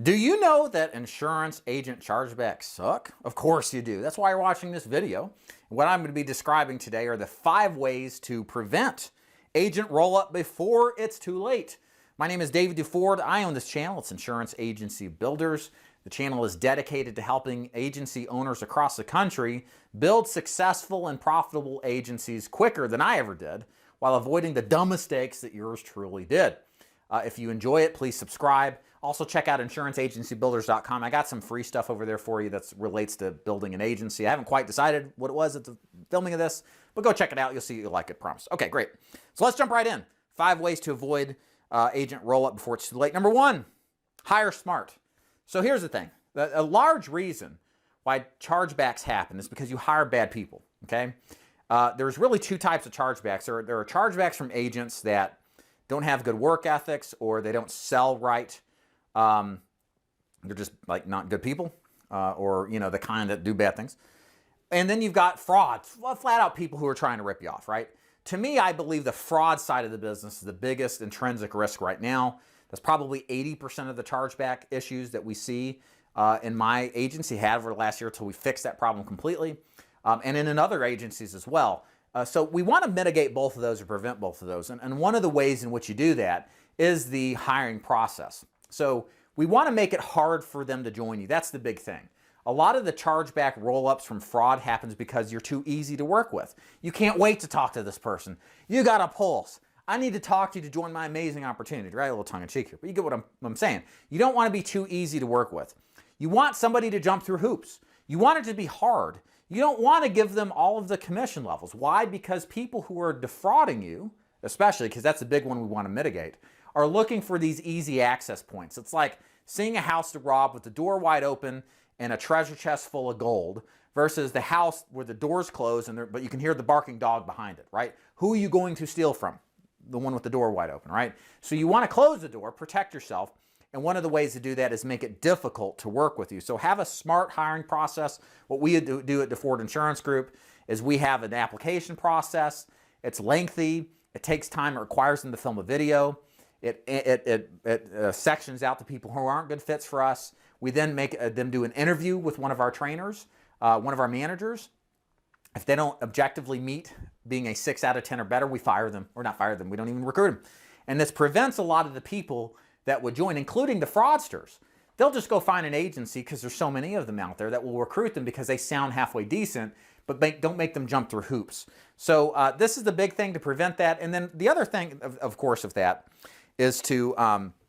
Do you know that insurance agent chargebacks suck? Of course you do. That's why you're watching this video. What I'm going to be describing today are the 5 ways to prevent agent roll-up before it's too late. My name is David DuFord. I own this channel. It's Insurance Agency Builders. The channel is dedicated to helping agency owners across the country build successful and profitable agencies quicker than I ever did, while avoiding the dumb mistakes that yours truly did. If you enjoy it, please subscribe. Also, check out insuranceagencybuilders.com. I got some free stuff over there for you that relates to building an agency. I haven't quite decided what it was at the filming of this, but go check it out. You'll see you'll like it, promise. Okay, great. So let's jump right in. 5 ways to avoid agent roll-up before it's too late. Number 1, hire smart. So here's the thing. A large reason why chargebacks happen is because you hire bad people, okay? There's really 2 types of chargebacks. There are chargebacks from agents that don't have good work ethics, or they don't sell right. They're just like not good people, or the kind that do bad things. And then you've got fraud, flat out people who are trying to rip you off, right? To me, I believe the fraud side of the business is the biggest intrinsic risk right now. That's probably 80% of the chargeback issues that we see in my agency had over the last year until we fixed that problem completely, and in other agencies as well. So we want to mitigate both of those or prevent both of those. And one of the ways in which you do that is the hiring process. So we want to make it hard for them to join you. That's the big thing. A lot of the chargeback roll-ups from fraud happens because you're too easy to work with. You can't wait to talk to this person. You got a pulse. I need to talk to you to join my amazing opportunity, right? A little tongue-in-cheek here, but you get what I'm saying. You don't want to be too easy to work with. You want somebody to jump through hoops. You want it to be hard. You don't want to give them all of the commission levels. Why? Because people who are defrauding you, especially because that's a big one we want to mitigate, are looking for these easy access points. It's like seeing a house to rob with the door wide open and a treasure chest full of gold versus the house where the door's closed but you can hear the barking dog behind it, right? Who are you going to steal from? The one with the door wide open, right? So you want to close the door, protect yourself, and one of the ways to do that is make it difficult to work with you. So have a smart hiring process. What we do at DuFord Insurance Group is we have an application process. It's lengthy. It takes time. It requires them to film a video. It sections out the people who aren't good fits for us. We then make them do an interview with one of our trainers, one of our managers. If they don't objectively meet being a 6 out of 10 or better, we fire them, or not fire them. We don't even recruit them. And this prevents a lot of the people that would join, including the fraudsters. They'll just go find an agency because there's so many of them out there that will recruit them because they sound halfway decent, but don't make them jump through hoops. So this is the big thing to prevent that. And then the other thing, of course, of that is to,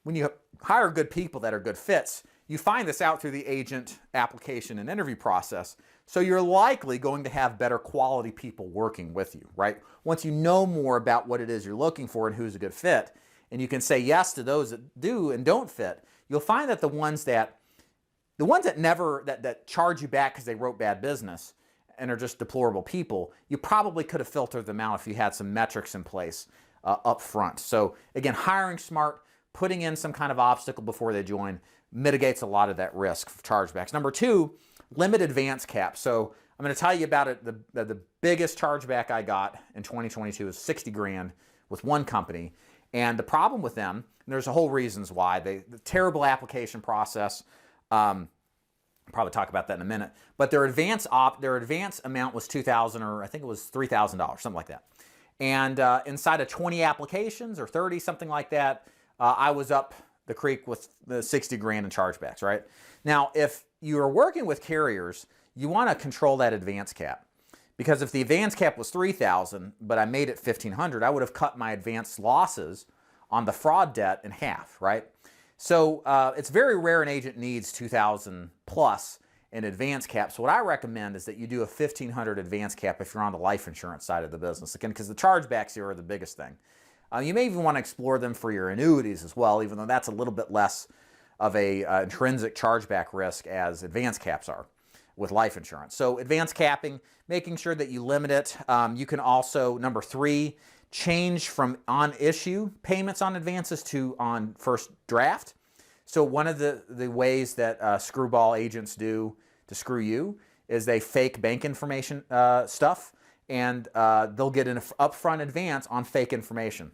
when you hire good people that are good fits, you find this out through the agent application and interview process. So you're likely going to have better quality people working with you, right? Once you know more about what it is you're looking for and who's a good fit, and you can say yes to those that do and don't fit, you'll find that the ones that charge you back because they wrote bad business and are just deplorable people, you probably could have filtered them out if you had some metrics in place up front. So again, hiring smart, putting in some kind of obstacle before they join mitigates a lot of that risk of chargebacks. Number 2, limit advance cap. So I'm going to tell you about it. The biggest chargeback I got in 2022 is 60 grand with one company. And the problem with them, and there's a whole reasons why, the terrible application process, I'll probably talk about that in a minute, but their advance amount was $2,000, or I think it was $3,000, something like that. And inside of 20 applications or 30, something like that, I was up the creek with the 60 grand in chargebacks, right? Now, if you are working with carriers, you want to control that advance cap. Because if the advance cap was $3,000, but I made it $1,500, I would have cut my advance losses on the fraud debt in half, right? So it's very rare an agent needs $2,000 plus in advance cap. So what I recommend is that you do a $1,500 advance cap if you're on the life insurance side of the business. Again, because the chargebacks here are the biggest thing. You may even want to explore them for your annuities as well, even though that's a little bit less of a intrinsic chargeback risk as advance caps are with life insurance. So advance capping, making sure that you limit it. You can also, number 3, change from on-issue payments on advances to on first draft. So one of the ways that screwball agents do to screw you is they fake bank information stuff, and they'll get an upfront advance on fake information.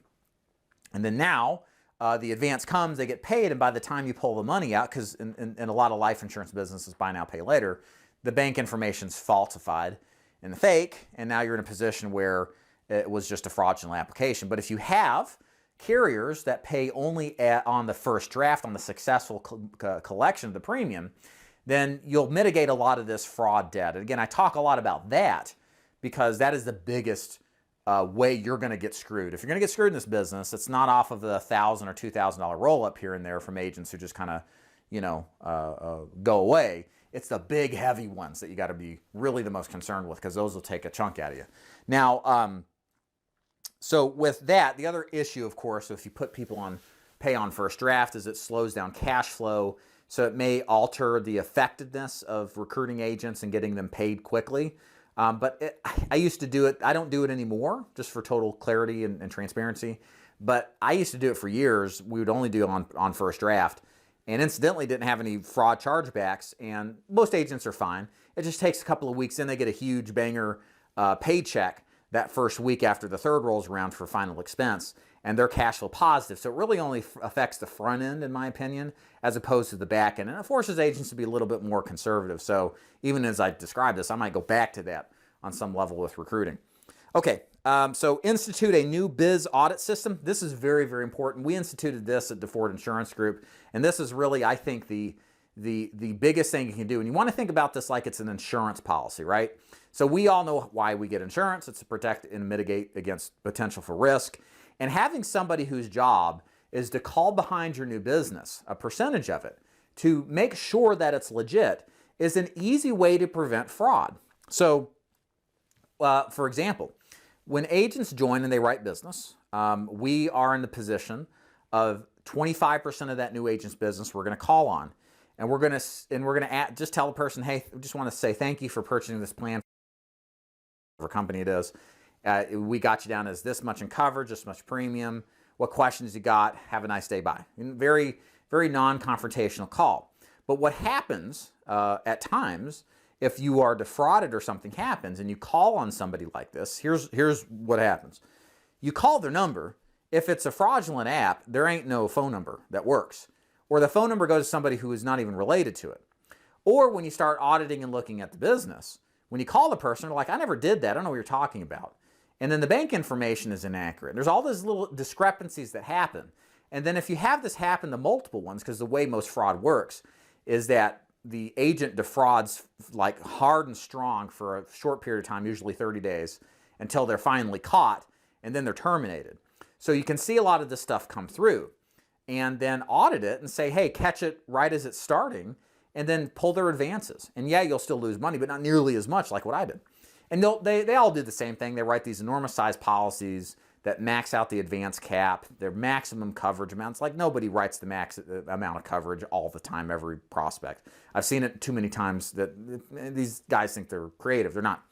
And then now, the advance comes, they get paid, and by the time you pull the money out, because in a lot of life insurance businesses, buy now, pay later, the bank information's falsified and fake, and now you're in a position where it was just a fraudulent application. But if you have carriers that pay only on the first draft, on the successful collection of the premium, then you'll mitigate a lot of this fraud debt. And again, I talk a lot about that because that is the biggest way you're going to get screwed. If you're going to get screwed in this business, it's not off of the $1,000 or $2,000 roll-up here and there from agents who just kind of, go away. It's the big, heavy ones that you got to be really the most concerned with, because those will take a chunk out of you. Now, so with that, the other issue, of course, if you put people on pay on first draft, is it slows down cash flow. So it may alter the effectiveness of recruiting agents and getting them paid quickly. I used to do it. I don't do it anymore, just for total clarity and transparency. But I used to do it for years. We would only do it on first draft. And incidentally, didn't have any fraud chargebacks. And most agents are fine. It just takes a couple of weeks. Then they get a huge banger paycheck that first week after the third rolls around for final expense, and they're cash flow positive. So it really only affects the front end, in my opinion, as opposed to the back end. And it forces agents to be a little bit more conservative. So even as I describe this, I might go back to that on some level with recruiting. Okay, so institute a new biz audit system. This is very, very important. We instituted this at DeFord Insurance Group, and this is really, I think, the biggest thing you can do. And you want to think about this like it's an insurance policy, right? So we all know why we get insurance. It's to protect and mitigate against potential for risk. And having somebody whose job is to call behind your new business, a percentage of it, to make sure that it's legit, is an easy way to prevent fraud. So, for example, when agents join and they write business, we are in the position of 25% of that new agent's business we're going to call on. And we're going to just tell the person, hey, we just want to say thank you for purchasing this plan, whatever company it is. We got you down as this much in coverage, this much premium. What questions you got? Have a nice day, bye. Very, very non-confrontational call. But what happens at times, if you are defrauded or something happens and you call on somebody like this, here's what happens. You call their number. If it's a fraudulent app, there ain't no phone number that works. Or the phone number goes to somebody who is not even related to it. Or when you start auditing and looking at the business, when you call the person, they're like, I never did that. I don't know what you're talking about. And then the bank information is inaccurate. There's all these little discrepancies that happen. And then if you have this happen to multiple ones, because the way most fraud works is that the agent defrauds like hard and strong for a short period of time, usually 30 days, until they're finally caught, and then they're terminated. So you can see a lot of this stuff come through, and then audit it and say, hey, catch it right as it's starting, and then pull their advances. And yeah, you'll still lose money, but not nearly as much like what I did. And they all do the same thing. They write these enormous size policies that max out the advance cap, their maximum coverage amounts. Like nobody writes the max amount of coverage all the time, every prospect. I've seen it too many times that these guys think they're creative. They're not.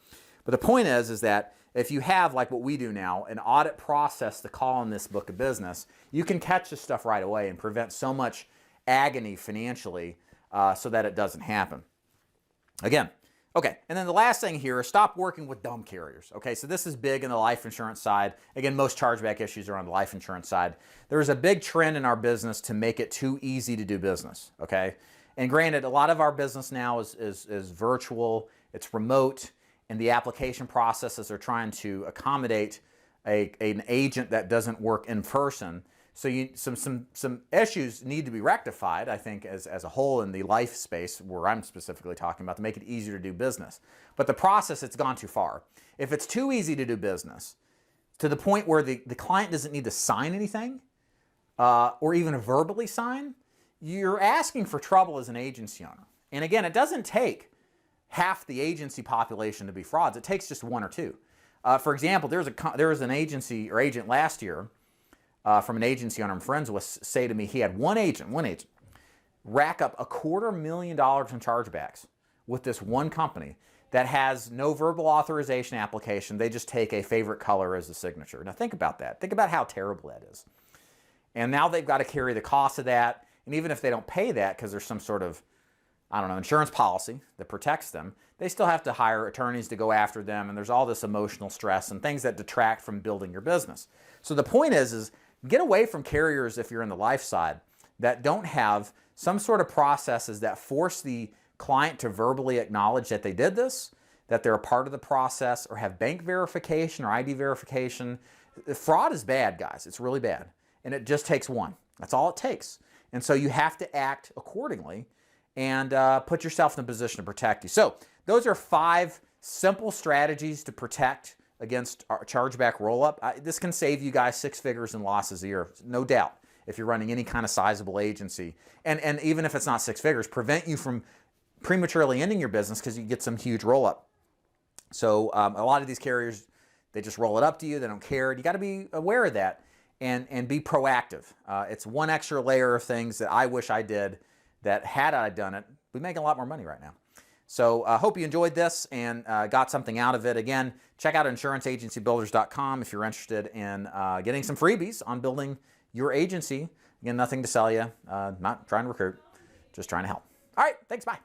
But the point is that if you have, like what we do now, an audit process to call on this book of business, you can catch this stuff right away and prevent so much agony financially so that it doesn't happen. Again, okay, and then the last thing here is stop working with dumb carriers. Okay, so this is big in the life insurance side. Again, most chargeback issues are on the life insurance side. There's a big trend in our business to make it too easy to do business, okay? And granted, a lot of our business now is virtual, it's remote, and the application processes are trying to accommodate an agent that doesn't work in person. So some issues need to be rectified, I think, as a whole in the life space where I'm specifically talking about, to make it easier to do business. But the process, it's gone too far. If it's too easy to do business, to the point where the client doesn't need to sign anything, or even verbally sign, you're asking for trouble as an agency owner. And again, it doesn't take half the agency population to be frauds. It takes just one or two. For example, there was an agency or agent last year from an agency owner I'm friends with say to me he had one agent, rack up $250,000 in chargebacks with this one company that has no verbal authorization application. They just take a favorite color as a signature. Now think about that. Think about how terrible that is. And now they've got to carry the cost of that. And even if they don't pay that because there's some sort of, I don't know, insurance policy that protects them, they still have to hire attorneys to go after them. And there's all this emotional stress and things that detract from building your business. So the point is Get away from carriers if you're in the life side that don't have some sort of processes that force the client to verbally acknowledge that they did this, that they're a part of the process, or have bank verification or ID verification. Fraud is bad, guys. It's really bad. And it just takes one. That's all it takes. And so you have to act accordingly and put yourself in a position to protect you. So those are 5 simple strategies to protect against our chargeback roll-up. This can save you guys 6 figures in losses a year, no doubt, if you're running any kind of sizable agency. And even if it's not 6 figures, prevent you from prematurely ending your business because you get some huge roll-up. So a lot of these carriers, they just roll it up to you. They don't care. You got to be aware of that and be proactive. It's one extra layer of things that I wish I did that had I done it, we'd make a lot more money right now. So I hope you enjoyed this and got something out of it. Again, check out insuranceagencybuilders.com if you're interested in getting some freebies on building your agency. Again, nothing to sell you. Not trying to recruit, just trying to help. All right, thanks, bye.